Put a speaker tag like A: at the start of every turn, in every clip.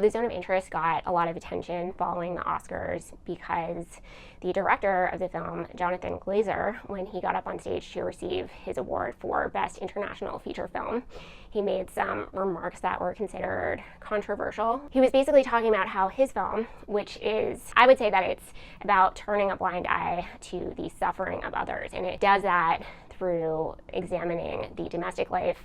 A: The Zone of Interest got a lot of attention following the Oscars because the director of the film, Jonathan Glazer, when he got up on stage to receive his award for Best International Feature Film, he made some remarks that were considered controversial. He was basically talking about how his film, which is, I would say that it's about turning a blind eye to the suffering of others, and it does that through examining the domestic life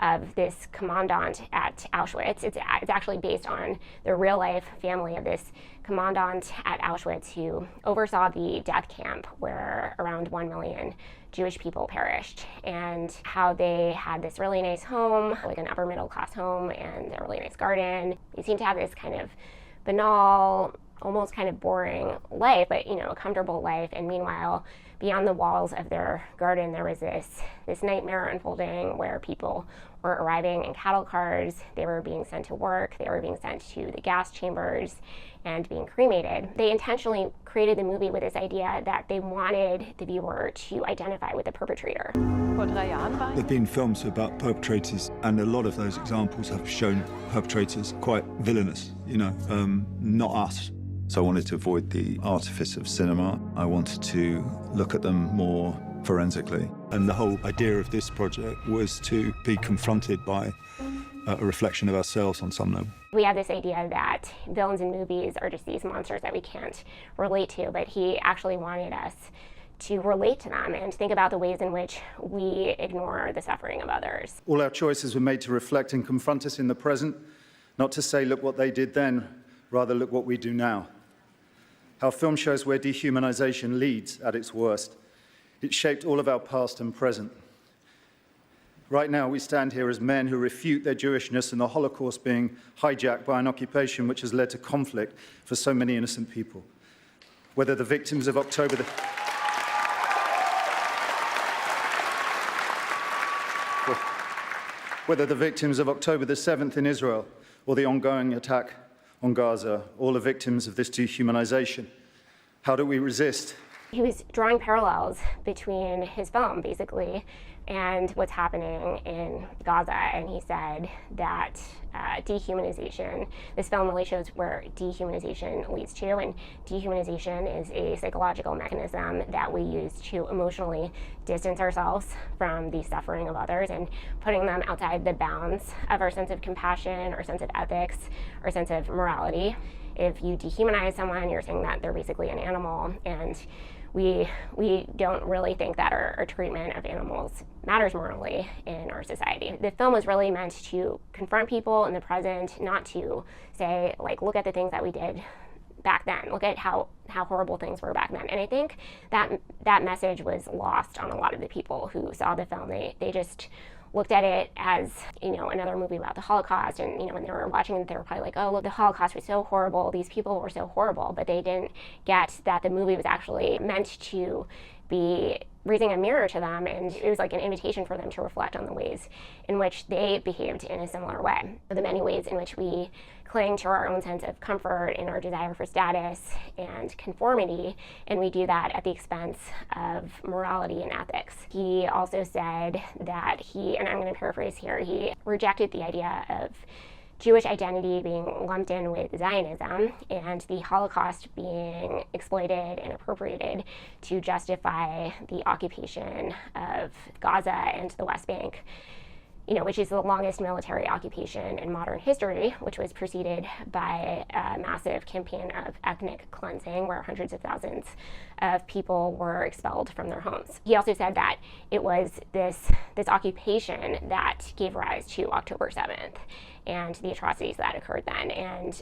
A: of this commandant at Auschwitz. It's actually based on the real life family of this commandant at Auschwitz who oversaw the death camp where around 1 million Jewish people perished, and how they had this really nice home, like an upper middle class home, and a really nice garden. They seem to have this kind of banal, almost kind of boring life, but a comfortable life. And meanwhile, beyond the walls of their garden, there was this nightmare unfolding where people were arriving in cattle cars, they were being sent to work, they were being sent to the gas chambers and being cremated. They intentionally created the movie with this idea that they wanted the viewer to identify with the perpetrator.
B: There have been films about perpetrators, and a lot of those examples have shown perpetrators quite villainous, not us. So I wanted to avoid the artifice of cinema. I wanted to look at them more forensically. And the whole idea of this project was to be confronted by a reflection of ourselves on some level.
A: We have this idea that villains in movies are just these monsters that we can't relate to, but he actually wanted us to relate to them and think about the ways in which we ignore the suffering of others.
C: All our choices were made to reflect and confront us in the present, not to say, look what they did then, rather look what we do now. Our film shows where dehumanization leads at its worst. It shaped all of our past and present. Right now, we stand here as men who refute their Jewishness and the Holocaust being hijacked by an occupation which has led to conflict for so many innocent people. Whether the victims of October the 7th in Israel, or the ongoing attack on Gaza, all are victims of this dehumanization. How do we resist?
A: He was drawing parallels between his film, basically, and what's happening in Gaza, and he said that dehumanization, this film really shows where dehumanization leads to, and dehumanization is a psychological mechanism that we use to emotionally distance ourselves from the suffering of others and putting them outside the bounds of our sense of compassion, our sense of ethics, our sense of morality. If you dehumanize someone, you're saying that they're basically an animal, and we don't really think that our treatment of animals matters morally in our society. The film was really meant to confront people in the present, not to say, look at the things that we did back then. Look at how horrible things were back then. And I think that message was lost on a lot of the people who saw the film. They just looked at it as, another movie about the Holocaust, and, when they were watching it, they were probably like, oh, look, the Holocaust was so horrible, these people were so horrible, but they didn't get that the movie was actually meant to be raising a mirror to them, and it was like an invitation for them to reflect on the ways in which they behaved in a similar way. The many ways in which we cling to our own sense of comfort and our desire for status and conformity, and we do that at the expense of morality and ethics. He also said that and I'm going to paraphrase here, he rejected the idea of Jewish identity being lumped in with Zionism and the Holocaust being exploited and appropriated to justify the occupation of Gaza and the West Bank, which is the longest military occupation in modern history, which was preceded by a massive campaign of ethnic cleansing where hundreds of thousands of people were expelled from their homes. He also said that it was this occupation that gave rise to October 7th and the atrocities that occurred then, and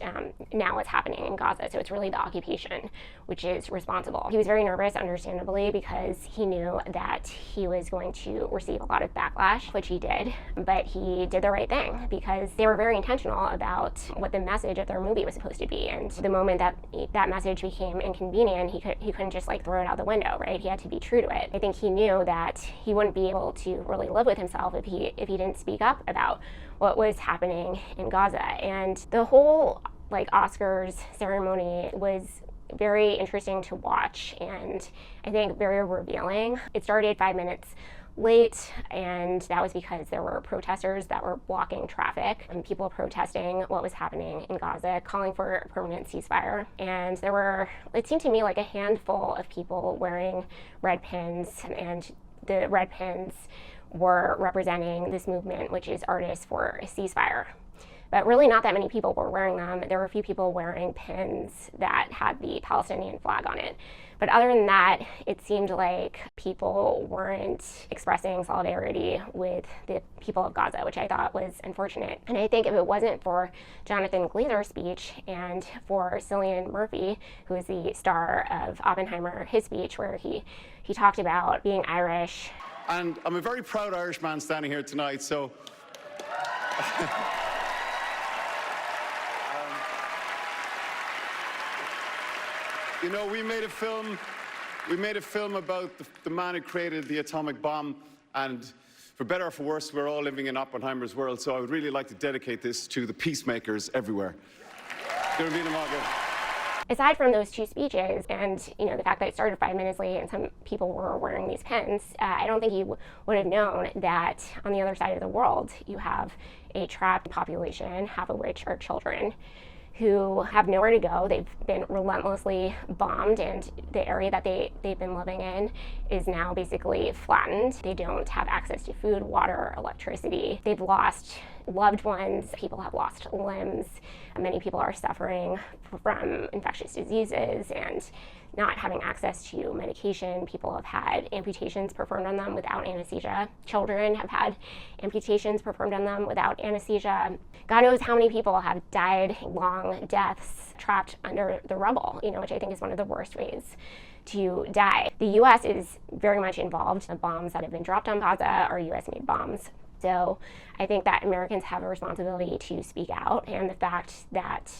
A: now what's happening in Gaza. So it's really the occupation which is responsible. He was very nervous, understandably, because he knew that he was going to receive a lot of backlash, which he did, but he did the right thing because they were very intentional about what the message of their movie was supposed to be, and the moment that message became inconvenient, he couldn't just throw it out the window, right? He had to be true to it. I think he knew that he wouldn't be able to really live with himself if he didn't speak up about what was happening in Gaza. And the whole Oscars ceremony was very interesting to watch, and I think very revealing. It started 5 minutes late, and that was because there were protesters that were blocking traffic and people protesting what was happening in Gaza, calling for a permanent ceasefire. And there were, it seemed to me like a handful of people wearing red pins, and the red pins were representing this movement, which is Artists for a Ceasefire. But really not that many people were wearing them. There were a few people wearing pins that had the Palestinian flag on it. But other than that, it seemed like people weren't expressing solidarity with the people of Gaza, which I thought was unfortunate. And I think if it wasn't for Jonathan Glazer's speech and for Cillian Murphy, who is the star of Oppenheimer, his speech where he talked about being Irish.
D: And I'm a very proud Irish man standing here tonight, so... You know, we made a film about the man who created the atomic bomb, and for better or for worse, we're all living in Oppenheimer's world, so I would really like to dedicate this to the peacemakers everywhere.
A: Aside from those two speeches and, the fact that it started 5 minutes late and some people were wearing these pins, I don't think you would have known that on the other side of the world, you have a trapped population, half of which are children, who have nowhere to go. They've been relentlessly bombed, and the area that they've been living in is now basically flattened. They don't have access to food, water, electricity. They've lost loved ones. People have lost limbs. Many people are suffering from infectious diseases and not having access to medication. People have had amputations performed on them without anesthesia. Children have had amputations performed on them without anesthesia. God knows how many people have died long deaths trapped under the rubble, which I think is one of the worst ways to die. The U.S. is very much involved. The bombs that have been dropped on Gaza are U.S.-made bombs. So I think that Americans have a responsibility to speak out, and the fact that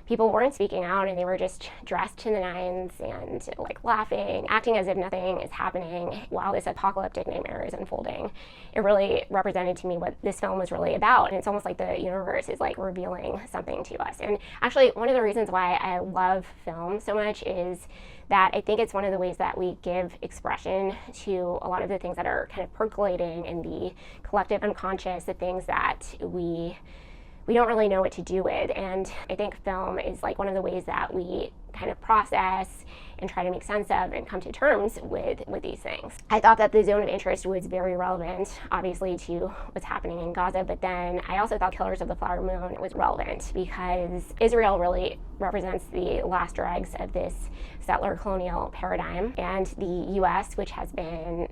A: people weren't speaking out and they were just dressed to the nines and laughing, acting as if nothing is happening while this apocalyptic nightmare is unfolding. It really represented to me what this film was really about, and it's almost like the universe is revealing something to us. And actually, one of the reasons why I love film so much is that I think it's one of the ways that we give expression to a lot of the things that are kind of percolating in the collective unconscious, the things that we don't really know what to do with. And I think film is one of the ways that we kind of process and try to make sense of and come to terms with these things. I thought that the zone of interest was very relevant, obviously, to what's happening in Gaza, but then I also thought Killers of the Flower Moon was relevant because Israel really represents the last dregs of this settler colonial paradigm, and the U.S., which has been,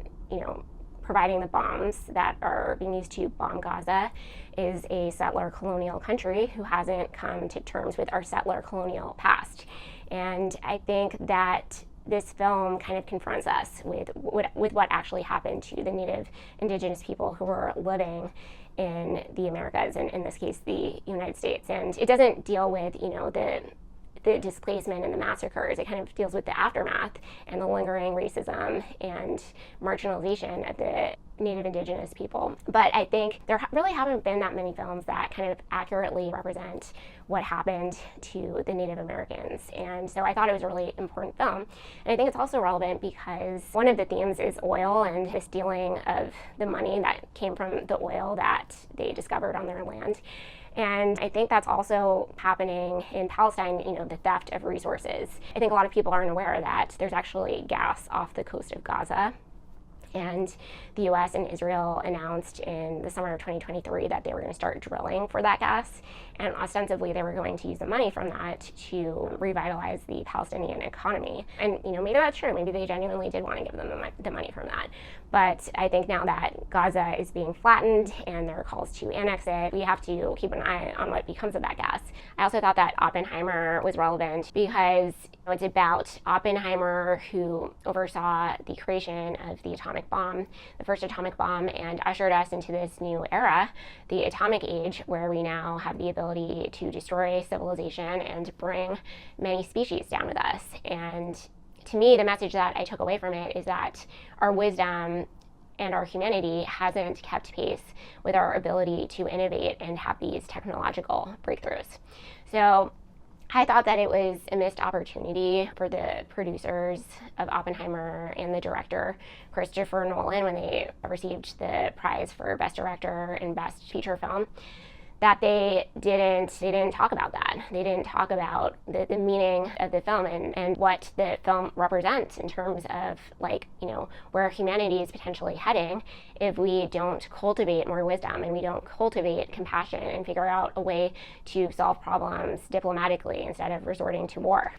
A: providing the bombs that are being used to bomb Gaza, is a settler colonial country who hasn't come to terms with our settler colonial past. And I think that this film kind of confronts us with what actually happened to the native indigenous people who were living in the Americas, and in this case, the United States. And it doesn't deal with, the displacement and the massacres. It kind of deals with the aftermath and the lingering racism and marginalization of the Native Indigenous people. But I think there really haven't been that many films that kind of accurately represent what happened to the Native Americans. And so I thought it was a really important film. And I think it's also relevant because one of the themes is oil and the stealing of the money that came from the oil that they discovered on their land. And I think that's also happening in Palestine, the theft of resources. I think a lot of people aren't aware that there's actually gas off the coast of Gaza. And the U.S. and Israel announced in the summer of 2023 that they were going to start drilling for that gas. And ostensibly, they were going to use the money from that to revitalize the Palestinian economy. And, maybe that's true. Maybe they genuinely did want to give them the money from that. But I think now that Gaza is being flattened and there are calls to annex it, we have to keep an eye on what becomes of that gas. I also thought that Oppenheimer was relevant because it's about Oppenheimer, who oversaw the creation of the atomic bomb, the first atomic bomb, and ushered us into this new era, the atomic age, where we now have the ability to destroy civilization and bring many species down with us. And to me, the message that I took away from it is that our wisdom and our humanity hasn't kept pace with our ability to innovate and have these technological breakthroughs. So I thought that it was a missed opportunity for the producers of Oppenheimer and the director, Christopher Nolan, when they received the prize for Best Director and Best Feature Film, that they didn't talk about that. They didn't talk about the meaning of the film and what the film represents in terms of, like, you know, where humanity is potentially heading if we don't cultivate more wisdom and we don't cultivate compassion and figure out a way to solve problems diplomatically instead of resorting to war.